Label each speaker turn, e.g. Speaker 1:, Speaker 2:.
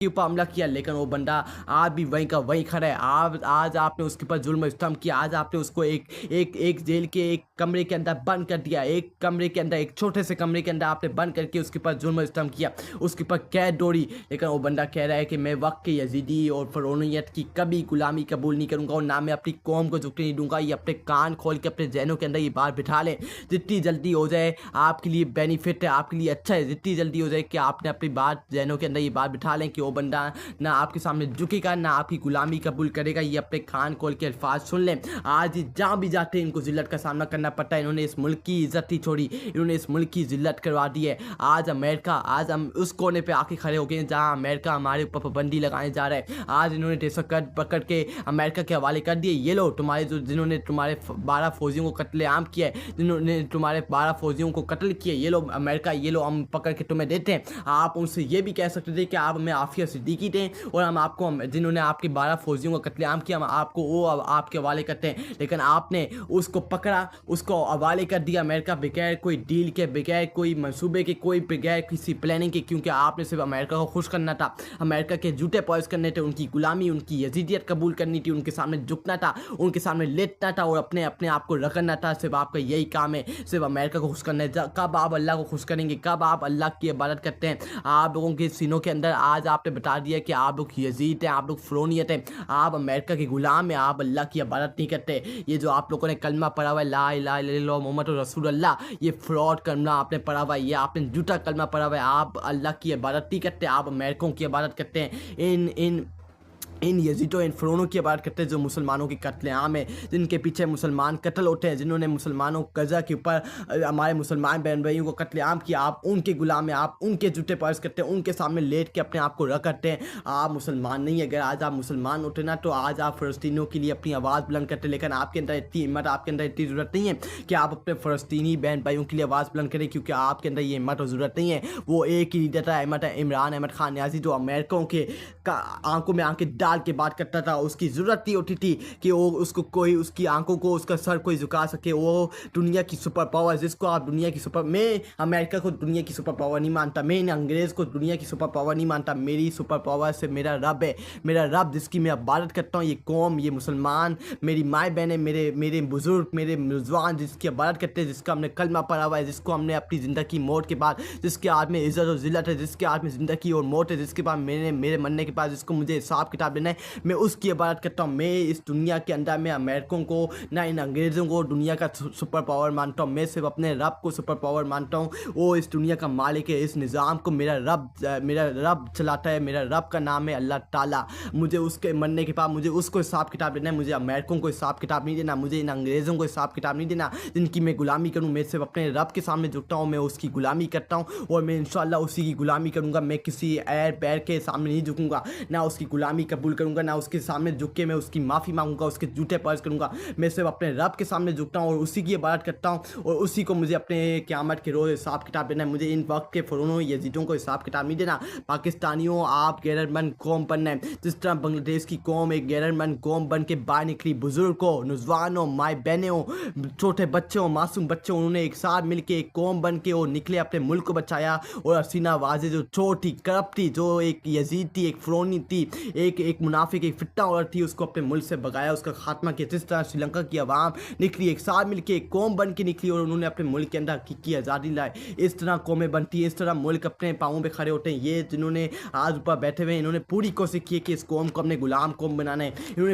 Speaker 1: के ऊपर हमला किया, लेकिन वो बंदा आज भी वहीं का वहीं खड़ा है। आज आपने उसके ऊपर जुल्म सितम किया, आज आपने उसको एक जेल के एक कमरे के अंदर बंद कर दिया, एक कमरे के अंदर, एक छोटे से कमरे के अंदर आपने बंद करके उसके ऊपर जुल्म सितम किया, उसके ऊपर कैद डोरी। लेकिन वो बंदा कह रहा है कि मैं वक्त के यजीदी और फ़िरौनियत की कभी गुलामी कबूल नहीं करूँगा और ना मैं अपनी कौम को झुकने नहीं दूंगा। ये अपने कान खोल के अपने जहनों के अंदर ये बात बिठा लें। जितनी जल्दी हो जाए आपके लिए बेनिफिट है, आपके लिए अच्छा है। जितनी जल्दी हो जाए कि आपने अपनी बात जहनों के अंदर ये बात बिठा लें कि वो बंदा ना आपके सामने झुकेगा, ना आपकी गुलामी कबूल करेगा। ये अपने कान खोल के अल्फाज सुन लें। आज ये जहाँ भी जाते हैं इनको जिल्लत का सामना करना पड़ता है। इन्होंने इस मुल्क की इज्जत ही छोड़ी, इन्होंने इस मुल्क की जिल्लत करवा दी है। आज अमेरिका, आज हम उस कोने पे आके खड़े हो गए हैं जहाँ अमेरिका हमारे ऊपर पाबंदी लगाने जा रहा है। आज इन्होंने देशकर्द पकड़ के अमेरिका के हवाले कर दिए। ये लो तुम्हारे जिन्होंने तुम्हारे 12 फौजियों को कत्लेआम किया है, जिन्होंने तुम्हारे 12 फौजियों को कत्ल किया, ये लो अमेरिका, ये लो हम पकड़ के तुम्हें देते हैं। आप उनसे ये भी कह सकते थे कि आप हमें आफिया सिद्दीकी दें और हम आपको, जिन्होंने आपके 12 फौजियों को कत्लेआम किया, हम आपको वो आपके हवाले करते हैं। लेकिन आपने उसको पकड़ा, उसको हवाले कर दिया अमेरिका, बगैर कोई डील के, बगैर कोई मंसूबे के, कोई बगैर किसी प्लानिंग के, क्योंकि आपने सिर्फ अमेरिका को खुश करना था, अमेरिका के जूते पॉलिश करने थे, उनकी गुलामी, उनकी यजीदियत कबूल करनी थी, उनके सामने झुकना था, उनके सामने लेटना था और अपने अपने आप को रखना था। सिर्फ आपका यही काम है, सिर्फ अमेरिका को खुश करना है। कब आप अल्लाह को खुश करेंगे? कब आप अल्लाह की इबादत करते हैं? आप लोगों के सीनों के अंदर आज आपने बता दिया कि आप लोग यजीद हैं, आप लोग फ़िरौनियत हैं, आप अमेरिका के गुलाम हैं, आप अल्लाह की इबादत नहीं करते। ये जो आप लोगों ने कलमा पढ़ा हुआ है ला इलाहा इल्लल्लाह मुहम्मदुर रसूलुल्लाह, ये फ्रॉड कलमा आपने पढ़ा हुआ है, ये आपने झूठा कलमा पढ़ा हुआ है। आप अल्लाह की इबादत नहीं करते, आप अमेरिकों की इबादत करते हैं। इन यजीदों, इन फ़िरौनों की बात करते हैं जो मुसलमानों की कत्लेआम है, जिनके पीछे मुसलमान कत्ल होते हैं, जिन्होंने मुसलमानों गजा के ऊपर हमारे मुसलमान बहन भाइयों को कत्लेआम किया। आप उनके गुलाम हैं, आप उनके जूते पर्स करते हैं, उनके सामने लेट के अपने आप को रख करते हैं। आप मुसलमान नहीं। अगर आज आप मुसलमान होते ना तो आज आप फ़लस्तीनियों के लिए अपनी आवाज़ बुलंद करते, लेकिन आपके अंदर इतनी हिम्मत, आपके अंदर इतनी ज़रूरत नहीं है कि आप अपने फ़लस्तीनी बहन भाइयों के लिए आवाज़ बुलंद करें, क्योंकि आपके अंदर ये हिम्मत और ज़रूरत नहीं है। वो एक ही लीडर था, अहमद है, इमरान अहमद खान न्याज़ी, जो अमेरिकों के आंखों में आंखें डाल के बात करता था। उसकी ज़रूरत नहीं होती थी कि वो उसको कोई, उसकी आंखों को, उसका सर कोई झुका सके। वो दुनिया की सुपर पावर, जिसको आप दुनिया की सुपर, मैं अमेरिका को दुनिया की सुपर पावर नहीं मानता, मैं अंग्रेज़ को दुनिया की सुपर पावर नहीं मानता। मेरी सुपर पावर से मेरा रब है, मेरा रब जिसकी मैं इबादत करता हूँ। ये कौम, ये मुसलमान, मेरी माए बहनें, मेरे बुज़ुर्ग, मेरे नौजवान जिसकी इबादत करते हैं, जिसका हमने कलमा पढ़ा हुआ है, जिसको हमने अपनी ज़िंदगी मौत के बाद, जिसके हाथ में इज़्ज़त और ज़िल्लत है, जिसके हाथ में ज़िंदगी और मौत है, जिसके बाद मेरे मरने के बाद जिसको मुझे हिसाब किताब देना है, मैं उसकी इबादत करता हूँ। मैं इस दुनिया के अंदर मैं अमेरिकों को, ना इन अंग्रेज़ों को दुनिया का सुपर पावर मानता हूँ। मैं सिर्फ अपने रब को सुपर पावर मानता हूँ। वो इस दुनिया का मालिक है, इस निज़ाम को मेरा रब चलाता है। मेरा रब का नाम है अल्लाह ताला। मुझे उसके मरने के बाद मुझे उसको हिसाब किताब देना है। मुझे अमेरिकों को हिसाब किताब नहीं देना, मुझे इन अंग्रेज़ों को हिसाब किताब नहीं देना जिनकी मैं गुलामी करूँ। मैं सिर्फ अपने रब के सामने झुकता हूँ, मैं उसकी गुलामी करता हूँ और मैं इंशाअल्लाह उसी की गुलामी करूँगा। मैं किसी एर पैर के सामने नहीं झुकूँगा, ना उसकी गुलामी कबूल करूँगा, ना उसके सामने झुक के मैं उसकी माफ़ी मांगूंगा, उसके जूते पर्स करूँगा। मैं सिर्फ अपने रब के सामने झुकता हूँ और उसी की इबादत करता हूँ और उसी को मुझे अपने क़यामत के रोज़ हिसाब किताब देना है। मुझे इन वक्त के फ़िरौनों, यजीदों को हिसाब किताब नहीं देना। पाकिस्तानियों, आप गैरतमंद कौम बनना है, जिस तरह बांग्लादेश की कौम एक गैरतमंद कौम बन के बाहर निकली। बुजुर्ग हो, नौजवानों, माए बहनें हो, छोटे बच्चे हो, मासूम बच्चे हो, उन्होंने एक साथ मिल के एक कौम बन के वो निकले, अपने मुल्क को बचाया। और हसीना वाज़े जो चोर थी, करप्ट थी, जो एक यजीद थी, एक फ़िरौनी थी, एक मुनाफिक, एक फिट्टा औरत थी, उसको अपने मुल्क से भगाया, उसका खात्मा किया। जिस तरह श्रीलंका की आवाम निकली, एक साथ मिलकर एक कौम बन के निकली और उन्होंने अपने मुल्क के अंदर हकीकी आज़ादी लाई। इस तरह कौमें बनती हैं, इस तरह मुल्क अपने पाँवों पे खड़े होते हैं। ये जिन्होंने आज ऊपर बैठे हुए हैं, इन्होंने पूरी कोशिश की है कि इस कौम को अपने गुलाम कौम बनाना है। इन्होंने